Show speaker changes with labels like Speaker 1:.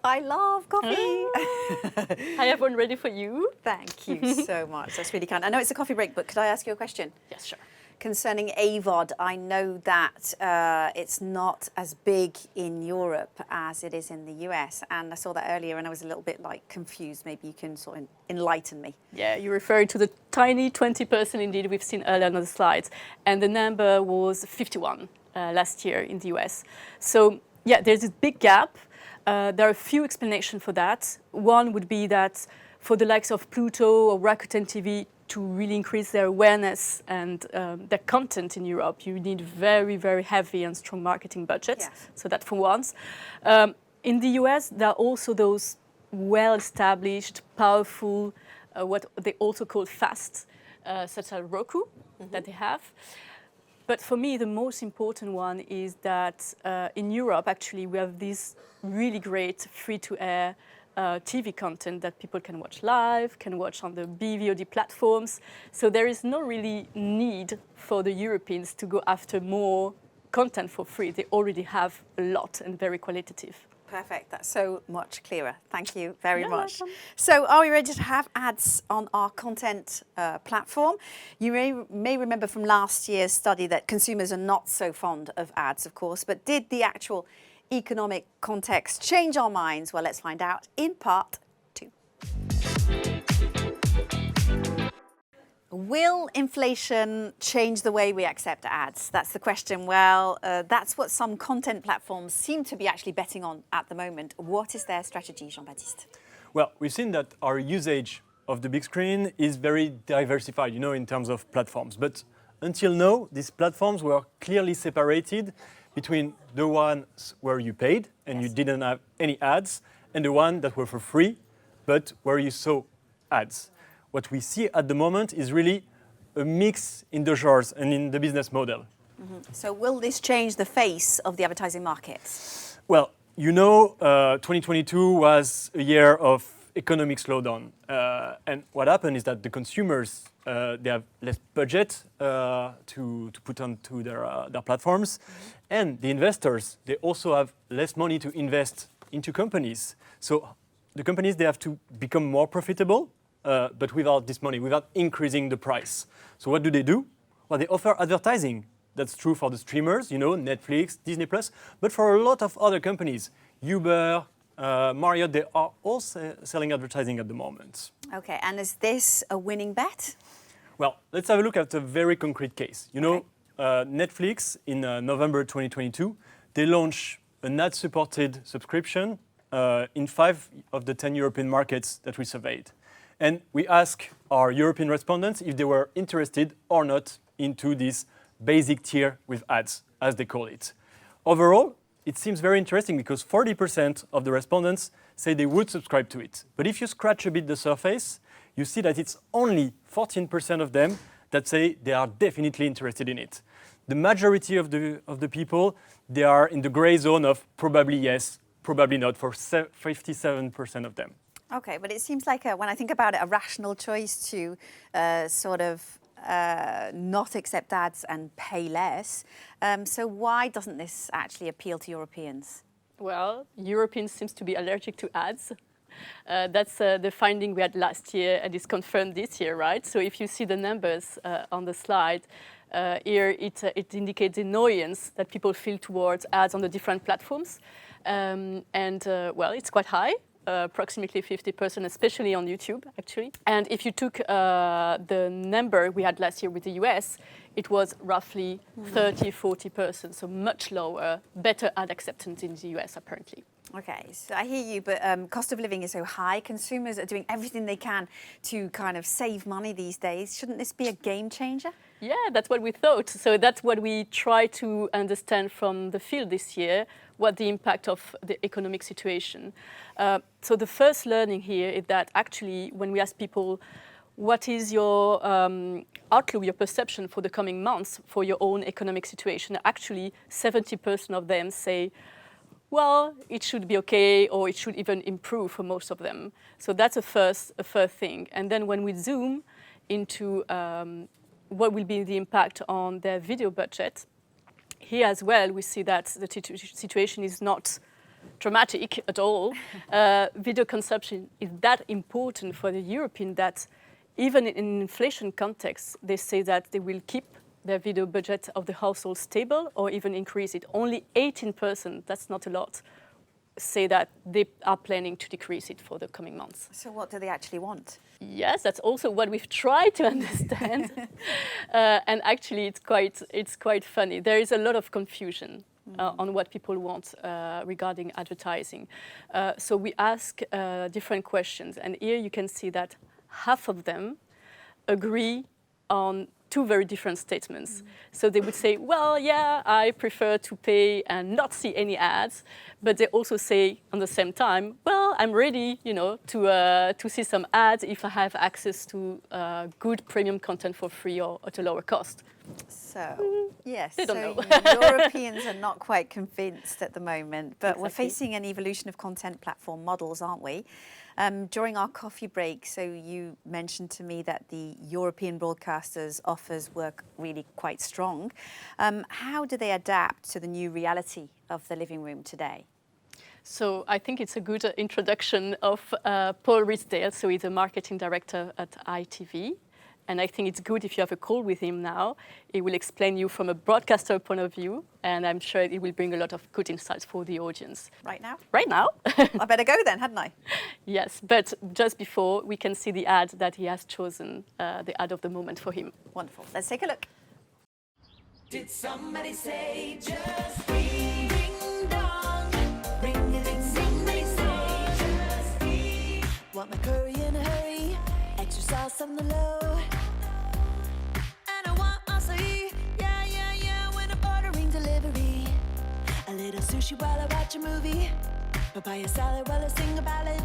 Speaker 1: I love coffee.
Speaker 2: I have one ready for you.
Speaker 1: Thank you so much. That's really kind. I know it's a coffee break, but could I ask you a question?
Speaker 2: Yes, sure.
Speaker 1: Concerning AVOD, I know that it's not as big in Europe as it is in the US, and I saw that earlier and I was a little bit confused. Maybe you can sort of enlighten me.
Speaker 2: Yeah, you're referring to the tiny 20% indeed we've seen earlier on the slides, and the number was 51 last year in the US. So yeah, there's this big gap. There are a few explanations for that. One would be that for the likes of Pluto or Rakuten TV to really increase their awareness and their content in Europe, you need very, very heavy and strong marketing budgets.
Speaker 1: Yes.
Speaker 2: So that for once. In the US, there are also those well-established, powerful, what they also call fast, such as Roku, that they have. But for me, the most important one is that in Europe, actually, we have this really great free-to-air TV content that people can watch live, can watch on the BVOD platforms. So there is no really need for the Europeans to go after more content for free. They already have a lot and very qualitative.
Speaker 1: Perfect. That's so much clearer. Thank you very much.
Speaker 2: Welcome.
Speaker 1: So are we ready to have ads on our content platform? You may remember from last year's study that consumers are not so fond of ads, of course, but did the actual economic context change our minds? Well, let's find out in part 2. Will inflation change the way we accept ads? That's the question. Well, that's what some content platforms seem to be actually betting on at the moment. What is their strategy, Jean-Baptiste?
Speaker 3: Well, we've seen that our usage of the big screen is very diversified, in terms of platforms. But until now, these platforms were clearly separated between the ones where you paid and you didn't have any ads, and the ones that were for free, but where you saw ads. What we see at the moment is really a mix in the genres and in the business model.
Speaker 1: So will this change the face of the advertising market?
Speaker 3: Well, 2022 was a year of economic slowdown. And what happened is that the consumers, they have less budget to put onto their platforms. And the investors, they also have less money to invest into companies. So the companies, they have to become more profitable, but without this money, without increasing the price. So what do? Well, they offer advertising. That's true for the streamers, Netflix, Disney+, but for a lot of other companies, Uber, Marriott, they are all selling advertising at the moment.
Speaker 1: Okay, and is this a winning bet?
Speaker 3: Well, let's have a look at a very concrete case. Netflix, in November 2022, they launched an ad-supported subscription in 5 of the 10 European markets that we surveyed. And we asked our European respondents if they were interested or not into this basic tier with ads, as they call it. Overall, it seems very interesting because 40% of the respondents say they would subscribe to it. But if you scratch a bit the surface, you see that it's only 14% of them that say they are definitely interested in it. The majority of the people, they are in the gray zone of probably yes, probably not, for 57% of them.
Speaker 1: Okay, but it seems like, when I think about it, a rational choice to not accept ads and pay less. So why doesn't this actually appeal to Europeans?
Speaker 2: Well, Europeans seem to be allergic to ads. That's the finding we had last year and is confirmed this year, right? So if you see the numbers on the slide, here it indicates the annoyance that people feel towards ads on the different platforms. Well, it's quite high. Approximately 50%, especially on YouTube, actually. And if you took the number we had last year with the US, it was roughly 30-40%, so much lower, better ad acceptance in the US, apparently.
Speaker 1: Okay, so I hear you, but cost of living is so high. Consumers are doing everything they can to kind of save money these days. Shouldn't this be a game changer?
Speaker 2: Yeah, that's what we thought. So that's what we try to understand from the field this year, what the impact of the economic situation. So the first learning here is that actually when we ask people, what is your outlook, your perception for the coming months for your own economic situation, actually 70% of them say, well, it should be okay, or it should even improve for most of them. So that's a first thing. And then when we zoom into what will be the impact on their video budget, here as well, we see that the situation is not dramatic at all. Video consumption is that important for the European that even in inflation context, they say that they will keep their video budget of the household stable or even increase it. Only 18%, that's not a lot, say that they are planning to decrease it for the coming months.
Speaker 1: So what do they actually want?
Speaker 2: Yes, that's also what we've tried to understand. And actually, it's quite funny. There is a lot of confusion on what people want regarding advertising. So we ask different questions. And here you can see that half of them agree on two very different statements. So they would say, well, yeah, I prefer to pay and not see any ads. But they also say at the same time, well, I'm ready, to see some ads if I have access to good premium content for free or at a lower cost.
Speaker 1: So, yes,
Speaker 2: They don't know.
Speaker 1: Europeans are not quite convinced at the moment, but we're
Speaker 2: Exactly.
Speaker 1: facing an evolution of content platform models, aren't we? During our coffee break, so you mentioned to me that the European broadcasters' offers were really quite strong. How do they adapt to the new reality of the living room today?
Speaker 2: So I think it's a good introduction of Paul Ridsdale. So he's a marketing director at ITV. And I think it's good if you have a call with him now. He will explain you from a broadcaster point of view. And I'm sure it will bring a lot of good insights for the audience.
Speaker 1: Right now?
Speaker 2: Right now.
Speaker 1: I better go then, hadn't I?
Speaker 2: Yes, but just before, we can see the ad that he has chosen, the ad of the moment for him.
Speaker 1: Wonderful. Let's take a look.
Speaker 4: Did somebody say just ding dong? Ring-a-ding, somebody say just ding. Want my curry in a hurry, extra sauce on the low. And I want acai, yeah, when I'm ordering delivery. A little sushi while I watch a movie, papaya salad while I sing a ballad.